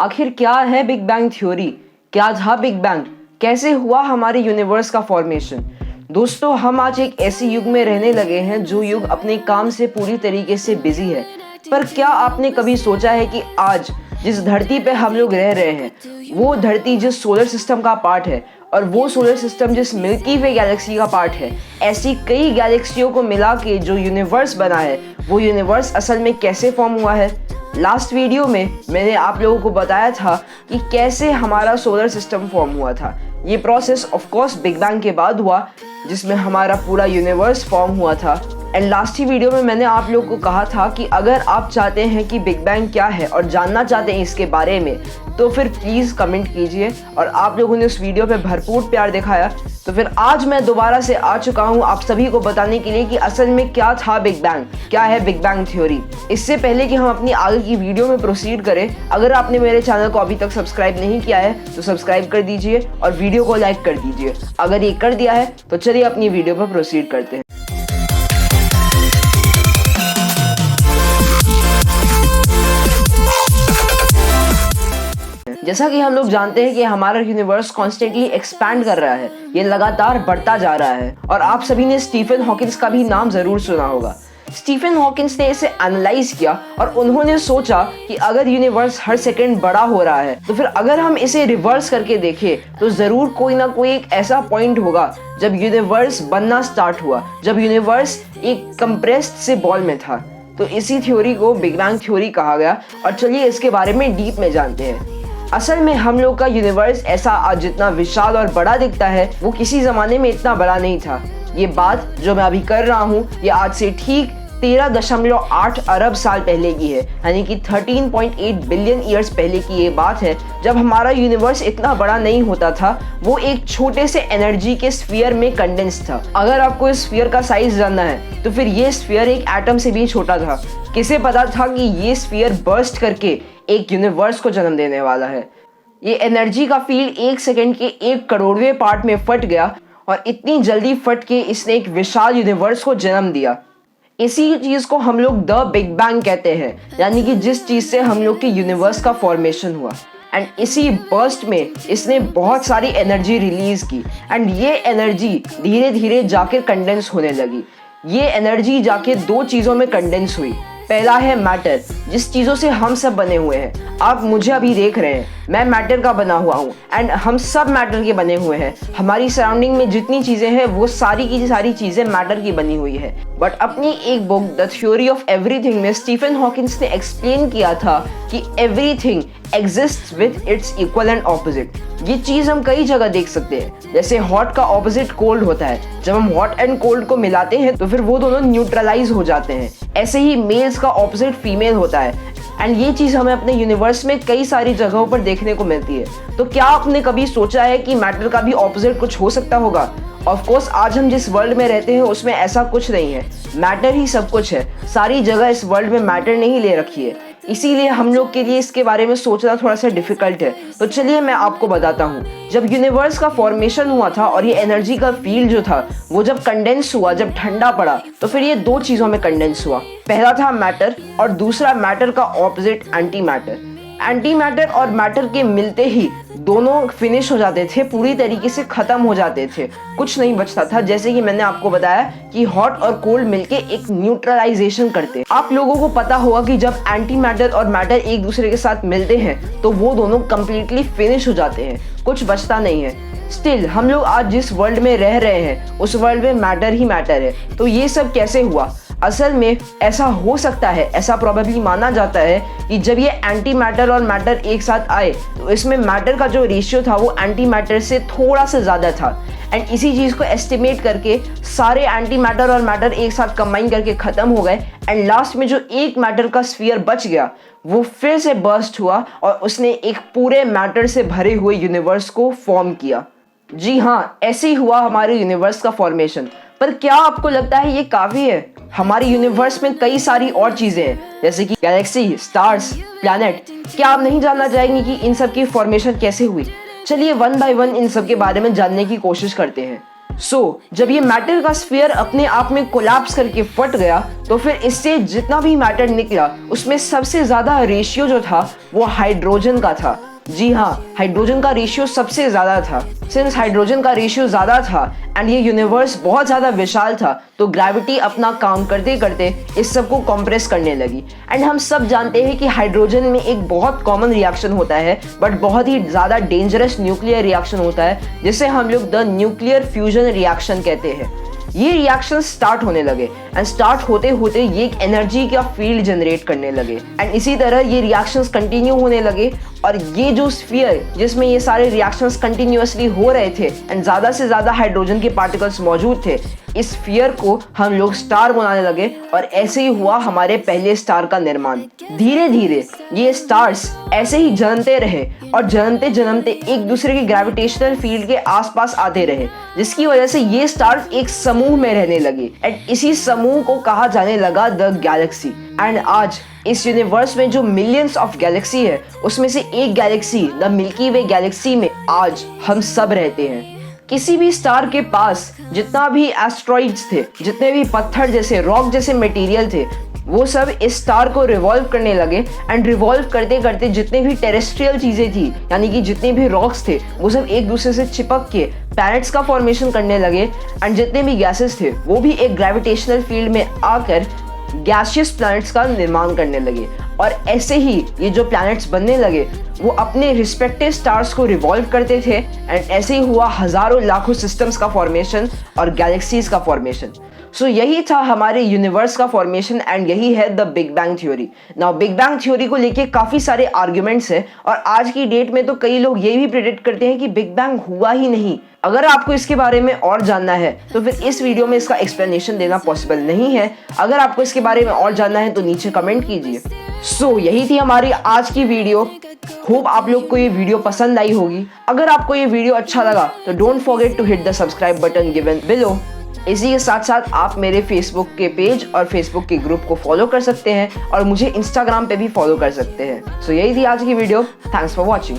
आखिर क्या है बिग बैंग थ्योरी? क्या था बिग बैंग? कैसे हुआ हमारे यूनिवर्स का फॉर्मेशन? दोस्तों, हम आज एक ऐसे युग में रहने लगे हैं जो युग अपने काम से पूरी तरीके से बिजी है। पर क्या आपने कभी सोचा है कि आज जिस धरती पे हम लोग रह रहे हैं, वो धरती जिस सोलर सिस्टम का पार्ट है और वो सोलर सिस्टम जिस मिल्की वे गैलेक्सी का पार्ट है, ऐसी कई गैलेक्सियों को मिला के जो यूनिवर्स बना है, वो यूनिवर्स असल में कैसे फॉर्म हुआ है? लास्ट वीडियो में मैंने आप लोगों को बताया था कि कैसे हमारा सोलर सिस्टम फॉर्म हुआ था। ये process of course big bang के बाद हुआ, जिसमें हमारा पूरा यूनिवर्स फॉर्म हुआ था। एंड लास्ट ही वीडियो में मैंने आप लोगों को कहा था कि अगर आप चाहते हैं कि बिग बैंग क्या है और जानना चाहते हैं इसके बारे में, तो फिर प्लीज़ कमेंट कीजिए। और आप लोगों ने उस वीडियो पे भरपूर प्यार दिखाया, तो फिर आज मैं दोबारा से आ चुका हूँ आप सभी को बताने के लिए कि असल में क्या था बिग बैंग, क्या है बिग बैंग थ्योरी। इससे पहले कि हम अपनी आगे की वीडियो में प्रोसीड करें, अगर आपने मेरे चैनल को अभी तक सब्सक्राइब नहीं किया है तो सब्सक्राइब कर दीजिए और वीडियो को लाइक कर दीजिए। अगर ये कर दिया है तो चलिए अपनी वीडियो पर प्रोसीड करते हैं। जैसा कि हम लोग जानते हैं कि हमारा यूनिवर्स कॉन्स्टेंटली एक्सपैंड कर रहा है, ये लगातार बढ़ता जा रहा है। और आप सभी ने स्टीफन हॉकिंस का भी नाम जरूर सुना होगा। स्टीफन हॉकिंस ने इसे एनालाइज किया और उन्होंने सोचा कि अगर यूनिवर्स हर सेकंड बड़ा हो रहा है, तो फिर अगर हम इसे रिवर्स करके देखें तो जरूर कोई ना कोई एक ऐसा पॉइंट होगा जब यूनिवर्स बनना स्टार्ट हुआ, जब यूनिवर्स एक कंप्रेस्ड से बॉल में था। तो इसी थ्योरी को बिग बैंग थ्योरी कहा गया। और चलिए इसके बारे में डीप में जानते हैं। असल में हम लोग का यूनिवर्स ऐसा आज जितना विशाल और बड़ा दिखता है, वो किसी जमाने में इतना बड़ा नहीं था। ये बात जो मैं अभी कर रहा हूँ, ये आज से ठीक 13.8 अरब साल पहले की है, यानी कि 13.8 बिलियन ईयर्स पहले की ये बात है, जब हमारा यूनिवर्स इतना बड़ा नहीं होता था। वो एक छोटे से एनर्जी के स्फीयर में कंडेंस था। अगर आपको इस स्फीयर का साइज जानना है तो फिर ये स्फीयर एक एटम से भी छोटा था। किसे पता था कि ये स्फीयर बर्स्ट करके एक यूनिवर्स को जन्म देने वाला है। ये एनर्जी का फील्ड 1 सेकंड के 1 करोड़वें पार्ट में फट गया और इतनी जल्दी फट के इसने एक विशाल यूनिवर्स को जन्म दिया। इसी चीज को हम लोग द बिग बैंग कहते हैं, यानी कि जिस चीज से हम लोग के यूनिवर्स का फॉर्मेशन हुआ। एंड इसी बर्स्ट में इसने बहुत सारी एनर्जी रिलीज की एंड ये एनर्जी धीरे धीरे जाके कंडेंस होने लगी। ये एनर्जी जाके 2 चीजों में कंडेंस हुई। पहला है मैटर, जिस चीज़ों से हम सब बने हुए हैं। आप मुझे अभी देख रहे हैं, मैं मैटर का बना हुआ हूँ एंड हम सब मैटर के बने हुए हैं। हमारी सराउंडिंग में जितनी चीज़ें हैं वो सारी की सारी चीज़ें मैटर की बनी हुई है। बट अपनी एक book the theory of everything में स्टीफन हॉकिंस ने एक्सप्लेन किया था कि everything exists with its equal and opposite. ये चीज़ हम कई जगह देख सकते हैं। जैसे हॉट का ऑपोजिट कोल्ड होता है, जब हम हॉट एंड कोल्ड को मिलाते हैं तो फिर वो दोनों न्यूट्रलाइज हो जाते हैं। ऐसे ही मेल्स का ऑपोजिट फीमेल होता है। एंड ये चीज़ हमें अपने यूनिवर्स में कई सारी जगहों पर देखने को मिलती है। तो क्या आपने कभी सोचा है कि मैटर का भी ऑपोजिट कुछ हो सकता होगा? ऑफ कोर्स आज हम जिस वर्ल्ड में रहते हैं उसमें ऐसा कुछ नहीं है। मैटर ही सब कुछ है। सारी जगह इस वर्ल्ड में मैटर नहीं ले रखी है, इसीलिए हम लोग के लिए इसके बारे में सोचना थोड़ा सा डिफिकल्ट है। तो चलिए मैं आपको बताता हूँ। जब यूनिवर्स का फॉर्मेशन हुआ था और ये एनर्जी का फील्ड जो था वो जब कंडेंस हुआ, जब ठंडा पड़ा, तो फिर ये 2 चीज़ों में कंडेंस हुआ। पहला था मैटर और दूसरा मैटर का opposite anti matter. Anti matter और मैटर के मिलते ही दोनों फिनिश हो जाते थे, पूरी तरीके से खत्म हो जाते थे, कुछ नहीं बचता था। जैसे कि मैंने आपको बताया कि हॉट और कोल्ड मिलके एक न्यूट्रलाइजेशन करते। आप लोगों को पता होगा कि जब एंटी मैटर और मैटर एक दूसरे के साथ मिलते हैं तो वो दोनों कंप्लीटली फिनिश हो जाते हैं, कुछ बचता नहीं है। स्टिल हम लोग आज जिस वर्ल्ड में रह रहे हैं उस वर्ल्ड में मैटर ही मैटर है। तो ये सब कैसे हुआ? असल में ऐसा हो सकता है, ऐसा प्रोबेबली माना जाता है कि जब ये एंटी मैटर और मैटर एक साथ आए तो इसमें मैटर का जो रेशियो था वो एंटी मैटर से थोड़ा सा ज़्यादा था। एंड इसी चीज़ को एस्टिमेट करके सारे एंटी मैटर और मैटर एक साथ कंबाइन करके ख़त्म हो गए। एंड लास्ट में जो एक मैटर का स्फीयर बच गया वो फिर से बर्स्ट हुआ और उसने एक पूरे मैटर से भरे हुए यूनिवर्स को फॉर्म किया। जी हाँ, ऐसे ही हुआ हमारे यूनिवर्स का फॉर्मेशन। पर क्या आपको लगता है ये काफ़ी है? हमारे यूनिवर्स में कई सारी और चीज़ें हैं, जैसे कि गैलेक्सी, स्टार्स, प्लैनेट। क्या आप नहीं जानना चाहेंगे कि इन सब की फॉर्मेशन कैसे हुई? चलिए 1 बाय 1 इन सब के बारे में जानने की कोशिश करते हैं। जब ये मैटर का स्फीयर अपने आप में कोलैप्स करके फट गया तो फिर इससे जितना भी मैटर निकला उसमें सबसे ज्यादा रेशियो जो था वो हाइड्रोजन का था। जी हाँ, हाइड्रोजन का रेशियो सबसे ज्यादा था। सिंस हाइड्रोजन का रेशियो ज्यादा था एंड ये यूनिवर्स बहुत ज्यादा विशाल था तो ग्रेविटी अपना काम करते करते इस सब को कंप्रेस करने लगी। एंड हम सब जानते हैं कि हाइड्रोजन में एक बहुत कॉमन रिएक्शन होता है बट बहुत ही ज्यादा डेंजरस न्यूक्लियर रिएक्शन होता है जिसे हम लोग द न्यूक्लियर फ्यूजन रिएक्शन कहते हैं। ये रिएक्शन स्टार्ट होने लगे एंड स्टार्ट होते होते ये एक एनर्जी का फील्ड जनरेट करने लगे एंड इसी तरह ये रिएक्शंस कंटिन्यू होने लगे और ये जो स्फीयर जिसमें ये सारे रिएक्शंस कंटिन्यूअसली हो रहे थे एंड ज़्यादा से ज़्यादा हाइड्रोजन के पार्टिकल्स मौजूद थे, इस स्फीयर को हम लोग स्टार बनाने लगे और ऐसे ही हुआ हमारे पहले स्टार का निर्माण। धीरे धीरे ये स्टार्स ऐसे ही जन्मते रहे और जन्मते जन्मते एक दूसरे के ग्रेविटेशनल फील्ड के आसपास आते रहे जिसकी वजह से ये स्टार्स एक समूह में रहने लगे एंड इसी समूह को कहा जाने लगा द गैलेक्सी। एंड आज इस यूनिवर्स में जो मिलियंस ऑफ गैलेक्सी है उसमें से एक Galaxy the milky way Galaxy में आज हम सब रहते हैं। किसी भी स्टार के पास जितना भी एस्ट्रॉइड्स थे, जितने भी पत्थर जैसे रॉक जैसे मटेरियल थे, वो सब इस स्टार को रिवॉल्व करने लगे एंड रिवॉल्व करते करते जितने भी टेरेस्ट्रियल चीजें थी यानी कि जितने भी रॉक्स थे वो सब एक दूसरे से चिपक के प्लैनेट्स का फॉर्मेशन करने लगे एंड जितने भी गैसेस थे वो भी एक ग्रेविटेशनल फील्ड में आकर गैसियस प्लैनेट्स का निर्माण करने लगे और ऐसे ही ये जो प्लैनेट्स बनने लगे वो अपने रिस्पेक्टिव स्टार्स को रिवॉल्व करते थे एंड ऐसे ही हुआ हजारों लाखों सिस्टम्स का फॉर्मेशन और गैलेक्सीज का फॉर्मेशन। यही था हमारे यूनिवर्स का फॉर्मेशन एंड यही है the big bang theory. Now big bang theory को लेके काफ़ी सारे आर्ग्यूमेंट्स हैं और आज की डेट में तो कई लोग ये भी प्रेडिक्ट करते हैं कि बिग बैंग हुआ ही नहीं। अगर आपको इसके बारे में और जानना है तो फिर इस वीडियो में इसका एक्सप्लेनेशन देना पॉसिबल नहीं है। अगर आपको इसके बारे में और जानना है तो नीचे कमेंट कीजिए। यही थी हमारी आज की वीडियो। होप आप लोग को ये वीडियो पसंद आई होगी। अगर आपको ये वीडियो अच्छा लगा तो don't forget to hit the subscribe button given below. इसी के साथ साथ आप मेरे फेसबुक के पेज और फेसबुक के ग्रुप को फॉलो कर सकते हैं और मुझे इंस्टाग्राम पे भी फॉलो कर सकते हैं। यही थी आज की वीडियो। Thanks for watching.